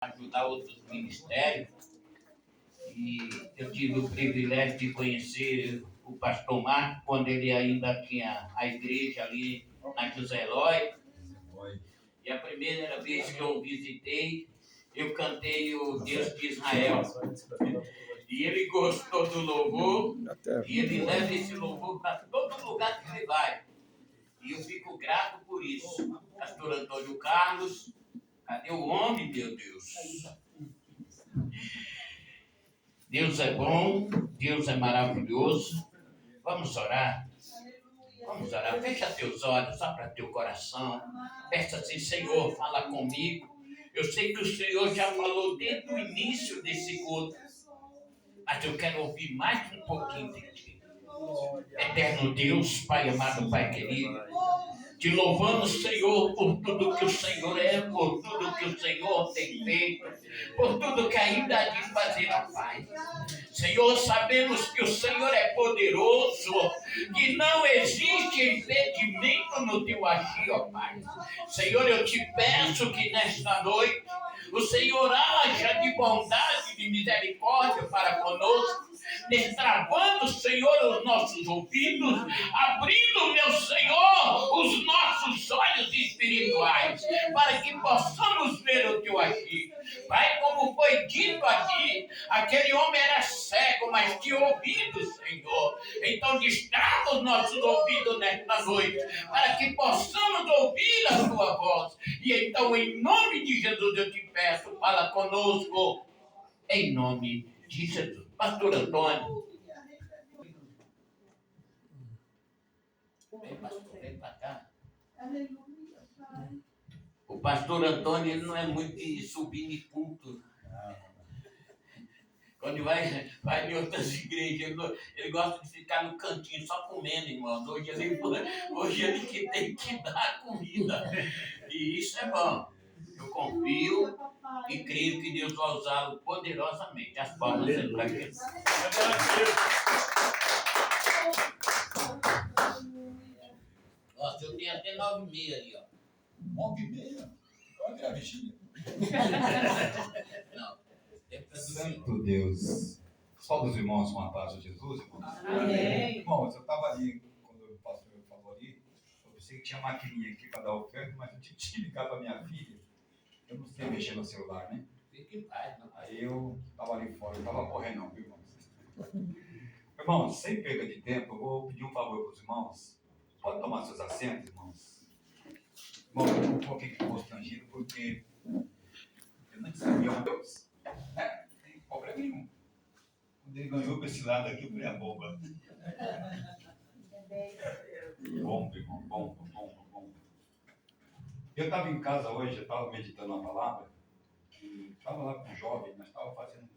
ajudar outros ministérios. E eu tive o privilégio de conhecer o pastor Marco quando ele ainda tinha a igreja ali na José Eloy. E a primeira vez que eu o visitei, eu cantei o Deus de Israel. E ele gostou do louvor, e ele leva esse louvor para todo lugar que ele vai. E eu fico grato por isso. Pastor Antônio Carlos, cadê o homem, meu Deus? Deus é bom, Deus é maravilhoso. Vamos orar. Vamos orar. Fecha teus olhos, abra teu coração. Peça assim, Senhor, fala comigo. Eu sei que o Senhor já falou desde o início desse culto, mas eu quero ouvir mais um pouquinho de ti. Eterno Deus, Pai amado, Pai querido, te louvamos, Senhor, por tudo que o Senhor é, por tudo que o Senhor tem feito, por tudo que ainda há de fazer, ó Pai. Senhor, sabemos que o Senhor é poderoso, que não existe impedimento no teu agir, ó Pai. Senhor, eu te peço que nesta noite o Senhor haja de bondade e de misericórdia para conosco, destravando, Senhor, os nossos ouvidos, abrindo, meu Senhor, os nossos olhos espirituais, para que possamos ver o teu agir. Pai, como foi dito aqui, aquele homem era cego, mas tinha ouvido, Senhor. Então destrava os nossos ouvidos nesta noite, para que possamos ouvir a tua voz. E então, em nome de Jesus, eu te peço, fala conosco, em nome de Jesus. Pastor Antônio. Vem, pastor, vem para cá. O pastor Antônio, ele não é muito de subir em culto. Quando vai em outras igrejas, ele gosta de ficar no cantinho só comendo, irmãos. Hoje ele que tem que dar comida. E isso é bom. Eu confio e creio que Deus vai usá-lo poderosamente. As palmas sendo para ele. Nossa, eu tenho até 9h30 ali, ó. 9h30? Olha a vigília. Não. Santo Deus. Só dos irmãos com a paz de Jesus, irmãos. Amém. Irmãos, eu estava ali, quando o pastor falou ali, eu pensei que tinha maquininha aqui para dar oferta, mas eu tive que ligar para minha filha. Eu não sei mexer no celular, né? Fique em paz, não. Aí eu estava ali fora, eu estava correndo não, viu, irmãos? Irmãos, sem perda de tempo, eu vou pedir um favor para os irmãos. Pode tomar seus assentos, irmãos. Irmão, eu estou um pouquinho constrangido porque eu não sabia onde Deus. Não tem problema nenhum. Quando ele ganhou para esse lado aqui, eu falei, a boba. Bom, irmão, bom. Eu estava em casa hoje, eu estava meditando a palavra, e estava lá com um jovem, nós estávamos fazendo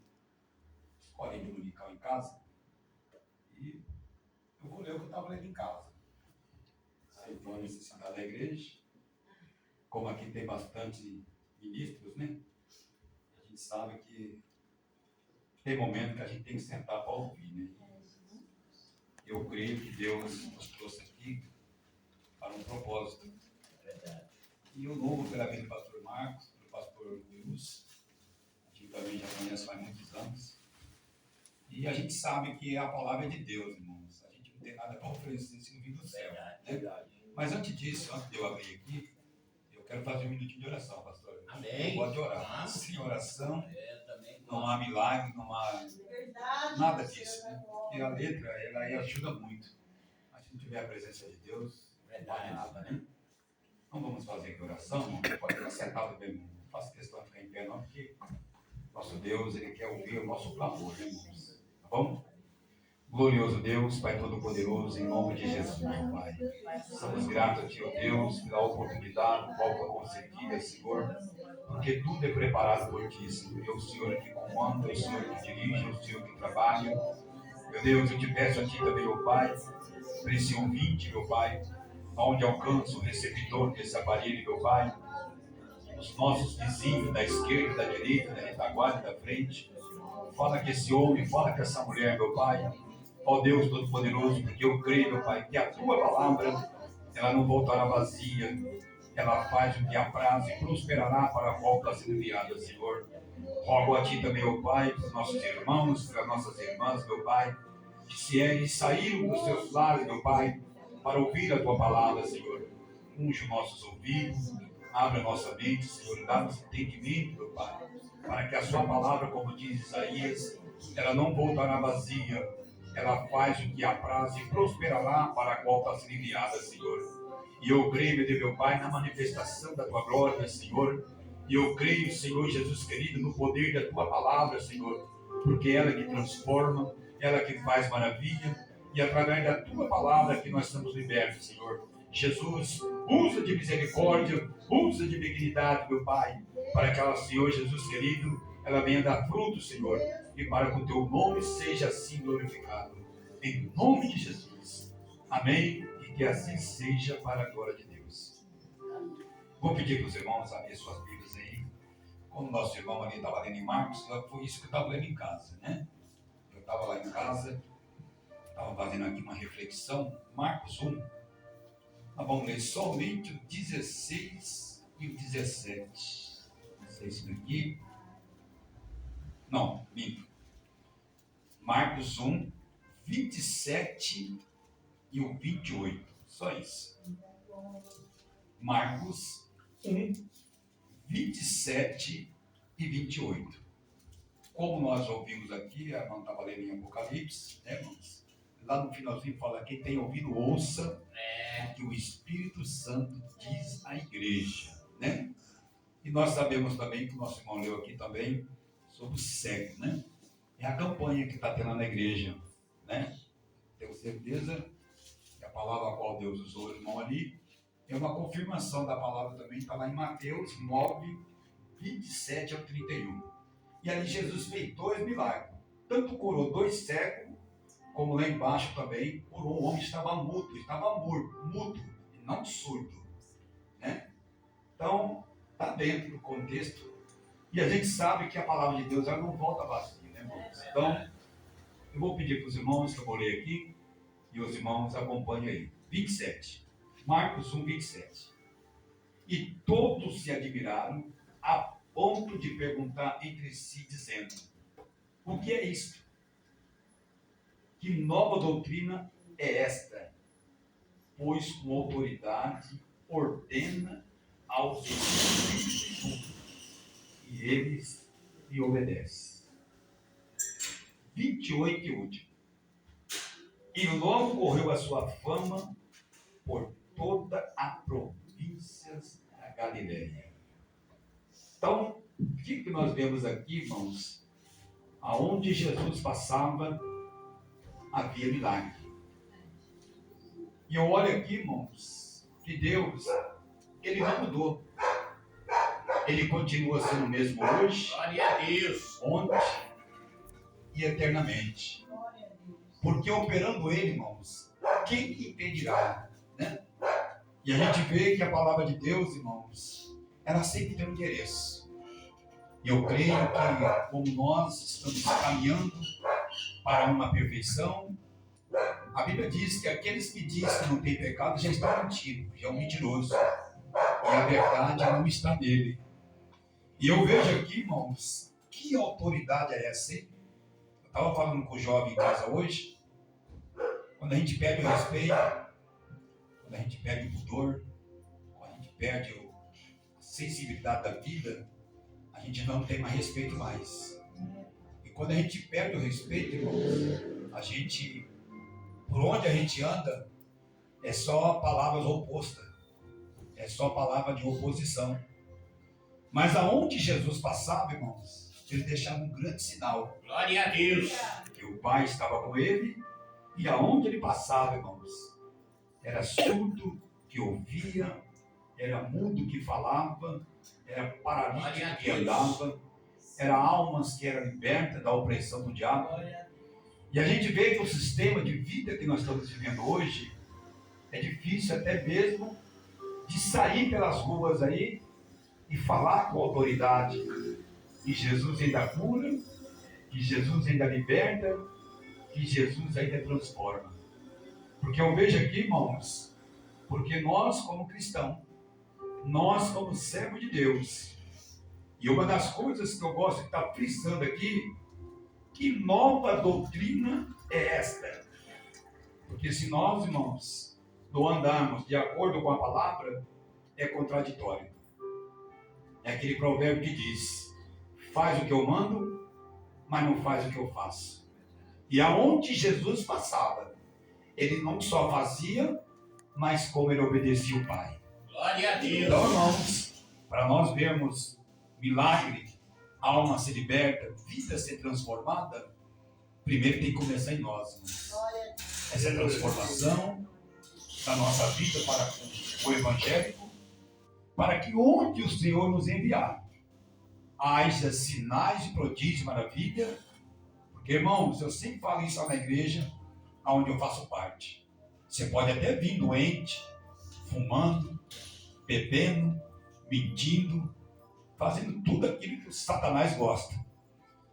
escolinha dominical em casa, e eu vou ler o que eu estava lendo em casa. Sentou a necessidade da igreja, como aqui tem bastante ministros, né? A gente sabe que tem momento que a gente tem que sentar para ouvir, né? Eu creio que Deus nos trouxe aqui para um propósito. E eu louvo pela vida do pastor Marcos, do pastor Luiz, a gente também já conhece há muitos anos. E a gente sabe que a palavra é de Deus, irmãos. A gente não tem nada para oferecer se não vir do céu. Né? Mas antes disso, antes de eu abrir aqui, eu quero fazer um minutinho de oração, pastor. Amém. Eu gosto de orar. Sem oração, Também não há milagre, não há nada disso. Né? Porque a letra, ela aí ajuda muito. Mas se não tiver a presença de Deus, não vale nada, né? Então vamos fazer aqui oração, irmão. Pode ficar sentado bem, irmão. Não faço questão de ficar em pé, não, porque nosso Deus, Ele quer ouvir o nosso clamor, né, irmãos? Tá bom? Glorioso Deus, Pai Todo-Poderoso, em nome de Jesus, meu Pai. Somos gratos a Ti, ó Deus, pela oportunidade, qual foi concedida, Senhor, porque tudo é preparado por Ti, Senhor. É o Senhor que comanda, é o Senhor que dirige, é o Senhor que trabalha. Meu Deus, eu te peço a Ti também, ó Pai, para esse ouvinte, meu Pai, onde alcança o receptor desse aparelho, meu Pai, os nossos vizinhos da esquerda, da direita, da retaguarda e da frente. Fala que esse homem, fala que essa mulher, meu Pai, ó Deus Todo-Poderoso, porque eu creio, meu Pai, que a Tua palavra, ela não voltará vazia, ela faz o que apraz e prosperará para a qual está sendo enviada, Senhor. Rogo a Ti também, ó Pai, para os nossos irmãos, para as nossas irmãs, meu Pai, que se eles saíram dos seus lares, meu Pai, para ouvir a Tua palavra, Senhor. Unge os nossos ouvidos, abre a nossa mente, Senhor, dá-nos entendimento, meu Pai, para que a Sua palavra, como diz Isaías, ela não voltará vazia, ela faz o que apraz e prosperará para a qual está sendo enviada, Senhor. E eu creio, meu Pai, na manifestação da Tua glória, Senhor. E eu creio, Senhor Jesus querido, no poder da Tua palavra, Senhor, porque ela que transforma, ela que faz maravilha, e através da Tua palavra que nós estamos libertos, Senhor. Jesus, usa de misericórdia, usa de benignidade, meu Pai, para que ela, Senhor Jesus querido, ela venha dar fruto, Senhor, e para que o Teu nome seja assim glorificado. Em nome de Jesus. Amém. E que assim seja para a glória de Deus. Vou pedir para os irmãos abrirem suas Bíblias aí. Como o nosso irmão ali estava lendo em Marcos, foi isso que eu estava lendo em casa, né? Eu estava lá em casa, estava fazendo aqui uma reflexão. Marcos 1. Nós vamos ler somente o 16 e o 17. Não sei se aqui. Não, minto. Marcos 1, 27 e o 28. Só isso. Marcos 1, 27 e 28. Como nós ouvimos aqui, a irmã estava lendo em Apocalipse, né, irmãos? Lá no finalzinho fala: quem tem ouvido, ouça o que o Espírito Santo diz à igreja, né? E nós sabemos também que o nosso irmão leu aqui também sobre o cego, né? É a campanha que está tendo na igreja, né? Tenho certeza que a palavra a qual Deus usou o irmão ali é uma confirmação da palavra também, está lá em Mateus 9, 27 ao 31. E ali Jesus fez 2 milagres. Tanto curou 2 cegos, como lá embaixo também curou um homem que estava mudo, e não surdo, né? Então, está dentro do contexto. E a gente sabe que a palavra de Deus ela não volta vazia, né, irmãos? Então, eu vou pedir para os irmãos que eu vou ler aqui, e os irmãos acompanhem aí. 27. Marcos 1, 27. E todos se admiraram a ponto de perguntar entre si, dizendo: o que é isto? Que nova doutrina é esta? Pois com autoridade ordena aos espíritos e eles lhe obedecem. 28 e último. E logo correu a sua fama por toda a província da Galileia. Então, o que nós vemos aqui, irmãos? Aonde Jesus passava, havia milagre. E eu olho aqui, irmãos, que Deus, Ele não mudou. Ele continua sendo o mesmo hoje, Glória a Deus. ontem e eternamente. Porque operando Ele, irmãos, quem impedirá, né? E a gente vê que a palavra de Deus, irmãos, ela sempre tem um endereço. E eu creio que, como nós estamos caminhando para uma perfeição, a Bíblia diz que aqueles que dizem que não tem pecado já estão mentindo, já é um mentiroso. E a verdade não está nele. E eu vejo aqui, irmãos, que autoridade é essa, hein? Eu estava falando com o jovem em casa hoje, quando a gente perde o respeito, quando a gente perde o pudor, quando a gente perde a sensibilidade da vida, a gente não tem mais respeito mais. E quando a gente perde o respeito, irmãos, a gente, por onde a gente anda, é só palavras opostas, é só palavra de oposição. Mas aonde Jesus passava, irmãos, ele deixava um grande sinal. Glória a Deus. Que o Pai estava com ele, e aonde ele passava, irmãos, era surdo que ouvia, era mudo que falava, era paralítico que andava, era almas que eram libertas da opressão do diabo. E a gente vê que o sistema de vida que nós estamos vivendo hoje é difícil até mesmo de sair pelas ruas aí e falar com autoridade. E Jesus ainda cura, que Jesus ainda liberta, que Jesus ainda transforma. Porque eu vejo aqui, irmãos, porque nós como cristãos, nós somos servos de Deus. E uma das coisas que eu gosto de estar frisando aqui, que nova doutrina é esta? Porque se nós, irmãos, não andarmos de acordo com a palavra, é contraditório. É aquele provérbio que diz: faz o que eu mando, mas não faz o que eu faço. E aonde Jesus passava, ele não só fazia, mas como ele obedecia o Pai. Glória a Deus. Então, irmãos, para nós vermos milagre, alma ser liberta, vida ser transformada, primeiro tem que começar em nós, irmãos. Essa é a transformação da nossa vida para com o evangélico, para que onde o Senhor nos enviar, haja sinais de prodígio e maravilha. Porque, irmãos, eu sempre falo isso lá na igreja, onde eu faço parte. Você pode até vir doente, fumando, bebendo, mentindo, fazendo tudo aquilo que o Satanás gosta.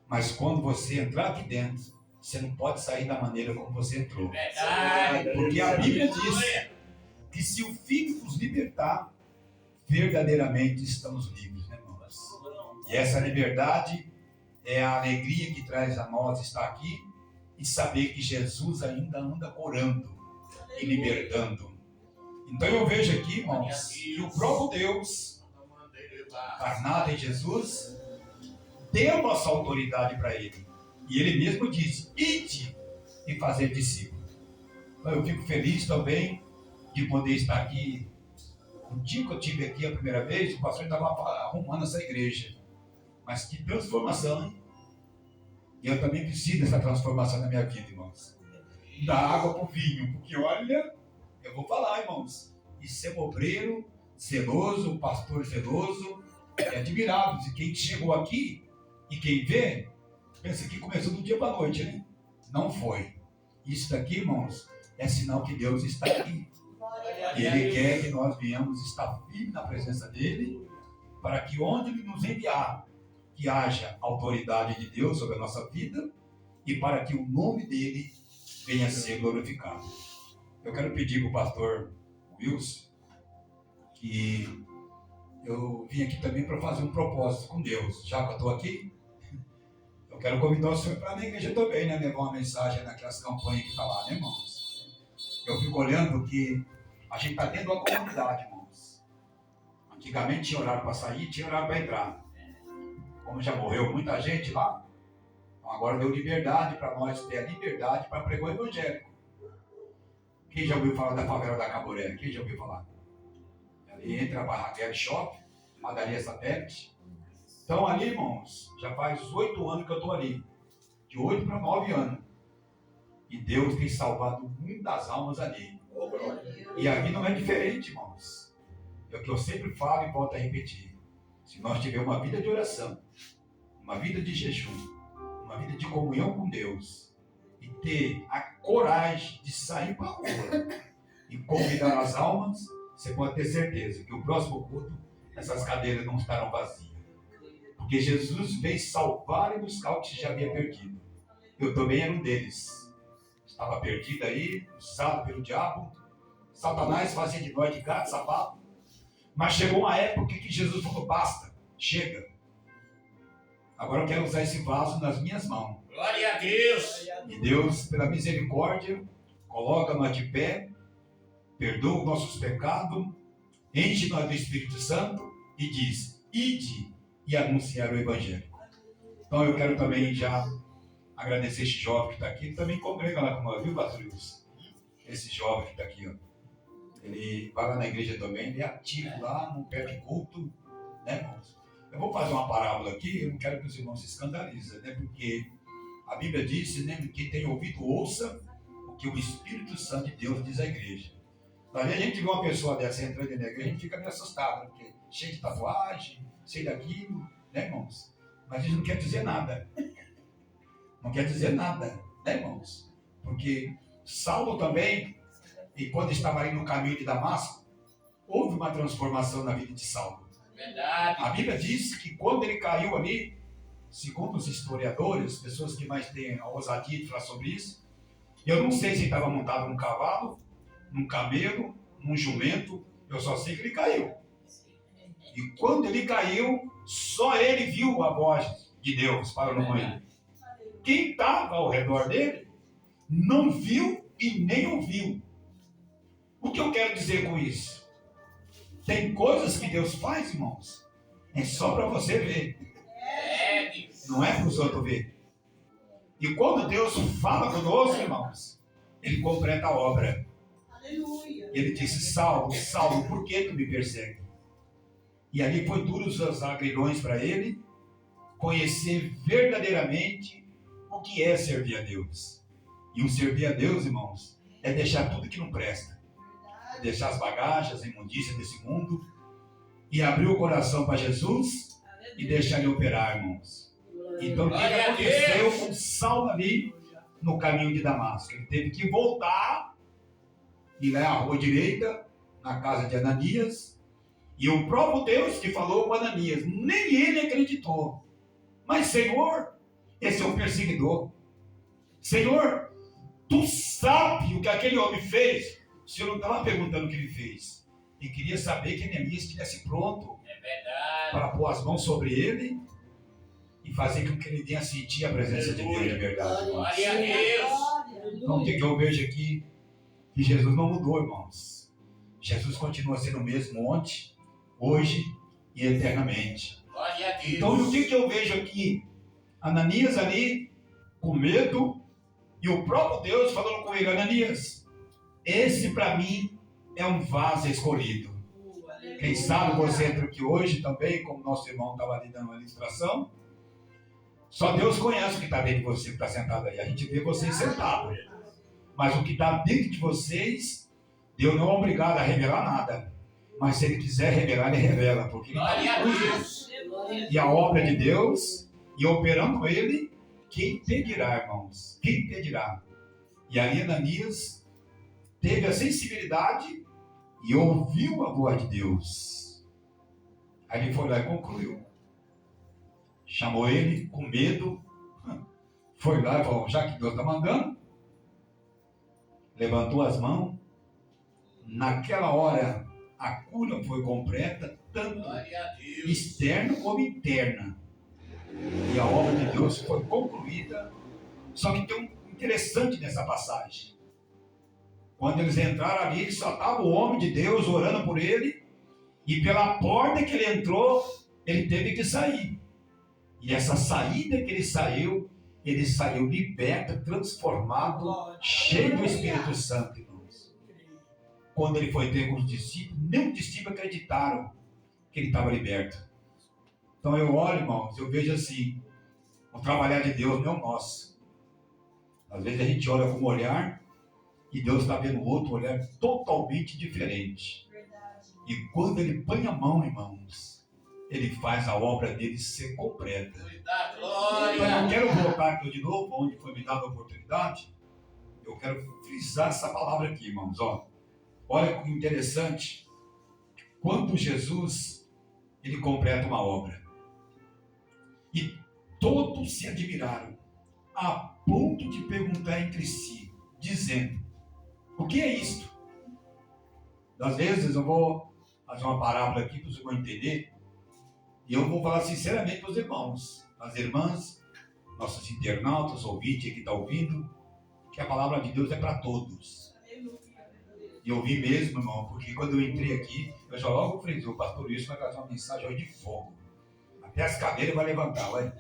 Mas quando você entrar aqui dentro, você não pode sair da maneira como você entrou. Verdade. Porque a Bíblia diz que se o Filho nos libertar, verdadeiramente estamos livres, né, irmãos? E essa liberdade é a alegria que traz a nós estar aqui e saber que Jesus ainda anda orando e libertando. Então eu vejo aqui, irmãos, que o próprio Deus, encarnado em Jesus, deu essa autoridade para ele. E ele mesmo disse: ide e fazer discípulos. Então eu fico feliz também de poder estar aqui. O dia que eu estive aqui a primeira vez, o pastor estava arrumando essa igreja. Mas que transformação, hein? E eu também preciso dessa transformação na minha vida, irmãos. Da água para o vinho. Porque olha, eu vou falar, irmãos, e ser obreiro zeloso, pastor zeloso, é admirável. E quem chegou aqui e quem vê, pensa que começou do dia para a noite, né? Não foi. Isso daqui, irmãos, é sinal que Deus está aqui. E Ele quer que nós venhamos estar firmes na presença dEle, para que onde Ele nos enviar, que haja autoridade de Deus sobre a nossa vida, e para que o nome dEle venha a ser glorificado. Eu quero pedir para o pastor Wilson, que eu vim aqui também para fazer um propósito com Deus. Já que eu estou aqui, eu quero convidar o senhor para a minha igreja também, né? Levar uma mensagem naquelas campanhas que está lá, né, irmãos? Eu fico olhando que a gente está dentro de uma comunidade, irmãos. Antigamente tinha horário para sair, tinha horário para entrar. Como já morreu muita gente lá, então agora deu liberdade para nós ter a liberdade para pregar o evangelho. Quem já ouviu falar da favela da Caboré? Quem já ouviu falar? Ali entra a Barraquera Shop, Padaria Satélite. Então ali, irmãos, já faz 8 anos que eu estou ali. De 8 para 9 anos. E Deus tem salvado muitas almas ali. E aqui não é diferente, irmãos. É o que eu sempre falo e volto a repetir. Se nós tivermos uma vida de oração, uma vida de jejum, uma vida de comunhão com Deus, e ter a coragem de sair para a rua e convidar as almas, você pode ter certeza que o próximo culto, essas cadeiras não estarão vazias. Porque Jesus veio salvar e buscar o que já havia perdido. Eu também era um deles. Estava perdido aí, usado pelo diabo. Satanás fazia de nós de gato, sapato. Mas chegou uma época que Jesus falou: basta, chega. Agora eu quero usar esse vaso nas minhas mãos. Glória a Deus. E Deus, pela misericórdia, coloca-nos de pé, perdoa os nossos pecados, enche-nos do Espírito Santo e diz: ide e anunciar o Evangelho. Então eu quero também já agradecer esse jovem que está aqui. Ele também congrega lá com nós, viu, pastor Wilson? Esse jovem que está aqui, ó. Ele vai lá na igreja também, ele é ativo lá, não perde culto, né, irmãos? Eu vou fazer uma parábola aqui, eu não quero que os irmãos se escandalizem, né? Porque a Bíblia diz, né, quem tem ouvido, ouça o que o Espírito Santo de Deus diz à igreja. Às vezes a gente vê uma pessoa dessa entrando na igreja, a gente fica meio assustado, porque cheio de tatuagem, cheio daquilo, né, irmãos? Mas isso não quer dizer nada. Não quer dizer nada, né, irmãos? Porque Saulo também, e quando estava ali no caminho de Damasco, houve uma transformação na vida de Saulo. Verdade. A Bíblia diz que quando ele caiu ali, segundo os historiadores, pessoas que mais têm a ousadia de falar sobre isso, eu não sei se ele estava montado num cavalo, num camelo, num jumento, eu só sei que ele caiu. E quando ele caiu, só ele viu a voz de Deus para não morrer. Quem estava ao redor dele não viu e nem ouviu. O que eu quero dizer com isso? Tem coisas que Deus faz, irmãos, é só para você ver. Não é para os outros ver. E quando Deus fala conosco, irmãos, Ele completa a obra. Ele disse: Saulo, Saulo, por que tu me persegue? E ali foi duros os agrilhões para ele conhecer verdadeiramente o que é servir a Deus. E o servir a Deus, irmãos, é deixar tudo que não presta. É deixar as bagagens, a imundícia desse mundo e abrir o coração para Jesus e deixar ele operar, irmãos. Então, o que aconteceu com Saulo ali no caminho de Damasco? Ele teve que voltar e lá à rua direita, na casa de Ananias, e o próprio Deus que falou com Ananias, nem ele acreditou. Mas, Senhor, esse é um perseguidor. Senhor, tu sabe o que aquele homem fez? O Senhor não estava perguntando o que ele fez. Ele queria saber que Ananias estivesse pronto para pôr as mãos sobre ele e fazer com que ele venha sentir a presença de Deus de verdade. Glória a Deus. Então, o que eu vejo aqui? Que Jesus não mudou, irmãos. Jesus continua sendo o mesmo ontem, hoje e eternamente. Glória a Deus. Então, o que eu vejo aqui? Ananias ali, com medo, e o próprio Deus falando com ele: Ananias, esse para mim é um vaso escolhido. Quem sabe você entra aqui hoje também, como nosso irmão estava ali dando uma ilustração. Só Deus conhece o que está dentro de você, que está sentado aí. A gente vê vocês sentados. Mas o que está dentro de vocês, Deus não é obrigado a revelar nada. Mas se Ele quiser revelar, Ele revela. Porque Ele está com e a obra de Deus, e operando Ele, quem impedirá, irmãos? Quem impedirá? E ali Ananias teve a sensibilidade e ouviu a voz de Deus. Aí ele foi lá e concluiu. Chamou ele com medo, foi lá e falou: já que Deus está mandando, levantou as mãos. Naquela hora a cura foi completa, tanto externa como interna, e a obra de Deus foi concluída. Só que tem um interessante nessa passagem. Quando eles entraram ali, só estava o homem de Deus orando por ele, e pela porta que ele entrou, ele teve que sair. E essa saída que ele saiu liberto, transformado, cheio do Espírito Santo, irmãos. Quando ele foi ter com os discípulos, nem os discípulos acreditaram que ele estava liberto. Então eu olho, irmãos, eu vejo assim, o trabalhar de Deus não é o nosso. Às vezes a gente olha com um olhar e Deus está vendo outro olhar totalmente diferente. E quando ele põe a mão, irmãos, ele faz a obra dele ser completa. Então, eu quero voltar aqui de novo, onde foi me dada a oportunidade. Eu quero frisar essa palavra aqui, irmãos. Olha que interessante. Quando Jesus, ele completa uma obra. E todos se admiraram, a ponto de perguntar entre si, dizendo: o que é isto? Às vezes eu vou fazer uma parábola aqui para os irmãos entenderem. E eu vou falar sinceramente para os irmãos, as irmãs, nossos internautas, ouvintes que estão ouvindo, que a palavra de Deus é para todos. E eu vi mesmo, irmão, porque quando eu entrei aqui, eu já logo falei: o pastor Wilson vai trazer uma mensagem hoje de fogo. Até as cadeiras vai levantar, vai.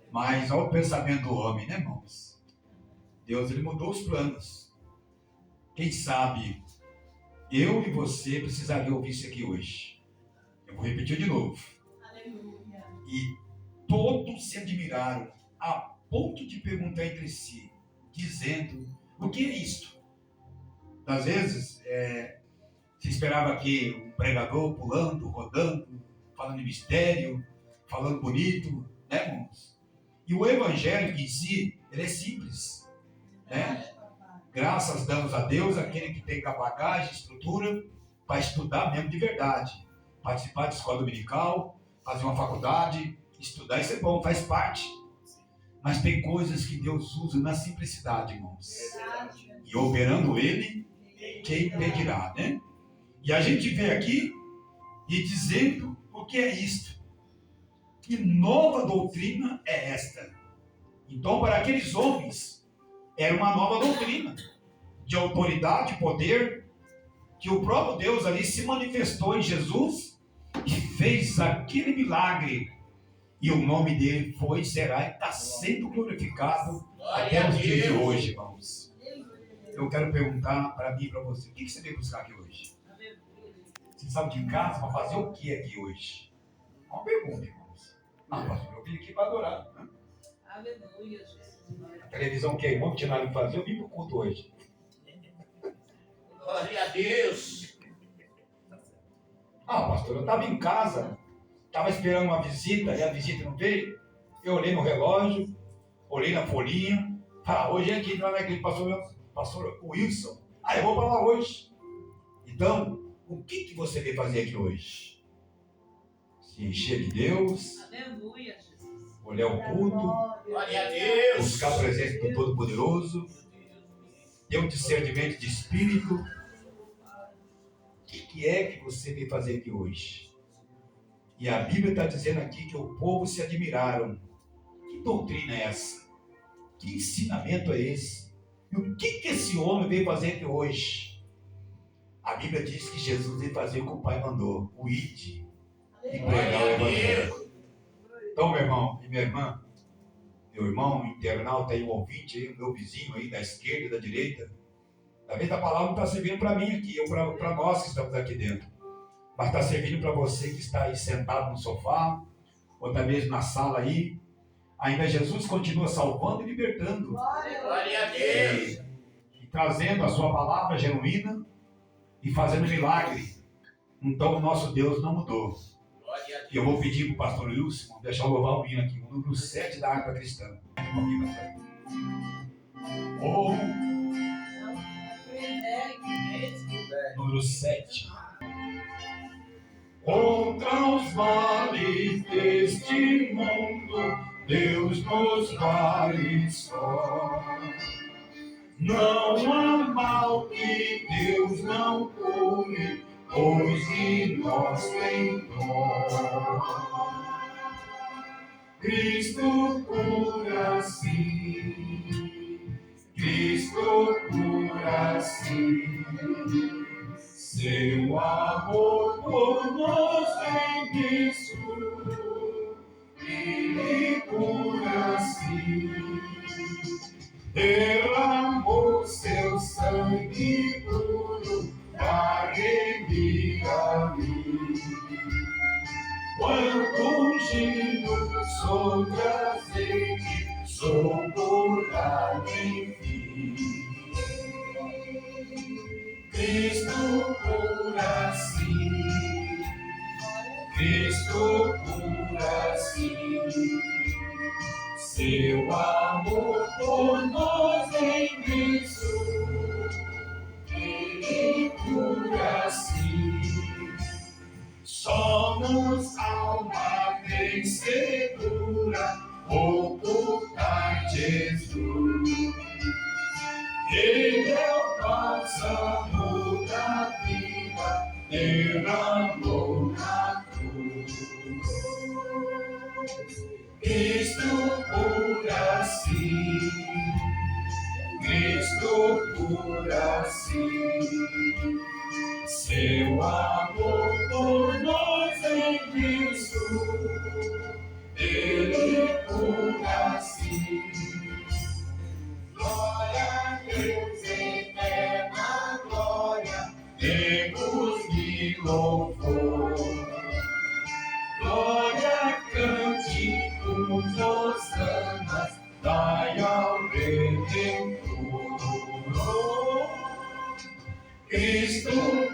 Mas olha o pensamento do homem, né, irmãos? Deus, ele mudou os planos. Quem sabe eu e você precisariam ouvir isso aqui hoje. Eu vou repetir de novo. Aleluia. E todos se admiraram a ponto de perguntar entre si, dizendo: o que é isto? Às vezes, se esperava que um pregador pulando, rodando, falando de mistério, falando bonito, né, irmãos? E o evangelho em si, ele é simples, né? Graças damos a Deus, aquele que tem bagagem, estrutura, para estudar mesmo de verdade. Participar de escola dominical, fazer uma faculdade, estudar, isso é bom, faz parte. Mas tem coisas que Deus usa na simplicidade, irmãos. E operando Ele, quem impedirá, né? E a gente vê aqui e dizendo o que é isto. Que nova doutrina é esta? Então, para aqueles homens, era uma nova doutrina de autoridade e poder, que o próprio Deus ali se manifestou em Jesus e fez aquele milagre. E o nome dele foi, será e está sendo glorificado até os dias de hoje, irmãos. Eu quero perguntar para mim e para você, o que você veio buscar aqui hoje? Você sabe de casa para fazer o que aqui hoje? Uma pergunta, irmãos. Pastor, eu vim aqui para adorar. Né? Aleluia, Jesus. A televisão queimou, não tinha nada para fazer, eu vim para o culto hoje. Glória a Deus. Pastor, eu estava em casa, estava esperando uma visita, e a visita não veio. Eu olhei no relógio, olhei na folhinha. Hoje é aqui, lá na igreja, pastor Wilson. Eu vou para lá hoje. Então, o que você veio fazer aqui hoje? Se encher de Deus. Aleluia, Jesus. Olhar o culto. Glória a Deus. Buscar a presença do Todo-Poderoso. Ter um discernimento de espírito. O que é que você veio fazer aqui hoje? E a Bíblia está dizendo aqui que o povo se admiraram. Que doutrina é essa? Que ensinamento é esse? E o que esse homem veio fazer aqui hoje? A Bíblia diz que Jesus veio fazer o que o Pai mandou, o ide e pregar o Evangelho. Então, meu irmão e minha irmã, meu irmão internauta aí, um ouvinte aí, o meu vizinho aí, da esquerda e da direita, talvez a palavra não está servindo para mim aqui, ou para nós que estamos aqui dentro, mas está servindo para você que está aí sentado no sofá, ou até mesmo na sala aí. Ainda Jesus continua salvando e libertando. Glória a Deus. E trazendo a sua palavra genuína e fazendo milagre. Então o nosso Deus não mudou. E eu vou pedir para o pastor Wilson deixar eu louvar o hino aqui, o número 7 da Harpa Cristã. Número 7. Contra os males deste mundo, Deus nos vai só. Não há mal que Deus não cure, pois de nós tem dó. Cristo cura sim, Cristo cura sim. Seu amor por nós é imenso, Ele cura sim. Derramou seu sangue puro para remir-me. Quando ungido sobre azeite, sou curado enfim. Cristo cura sim, Cristo cura sim. Seu amor por nós é imenso, Ele cura sim. Somos alma vencedora, por portar Jesus. Ele é o bálsamo da vida, derramou na cruz. Cristo cura sim, Cristo cura sim. Seu amor por nós é imenso, Ele cura sim. Glória a Deus, eterna glória, demos-lhe louvor. Glória, cânticos, hossanas, dai ao Redentor. Cristo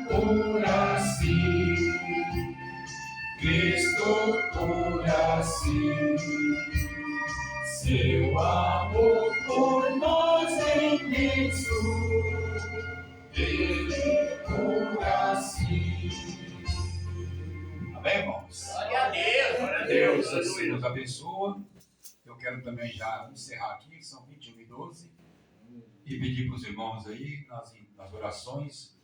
cura sim, Cristo cura sim. Seu amor por nós é imenso, Ele cura sim. Amém, irmãos? Glória a Deus. Glória a Deus Deus. assim nos abençoa. Eu quero também já encerrar aqui, são 21h12, e pedir para os irmãos aí, nas orações,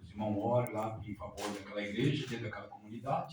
os irmão ore lá em favor daquela igreja, dentro daquela comunidade.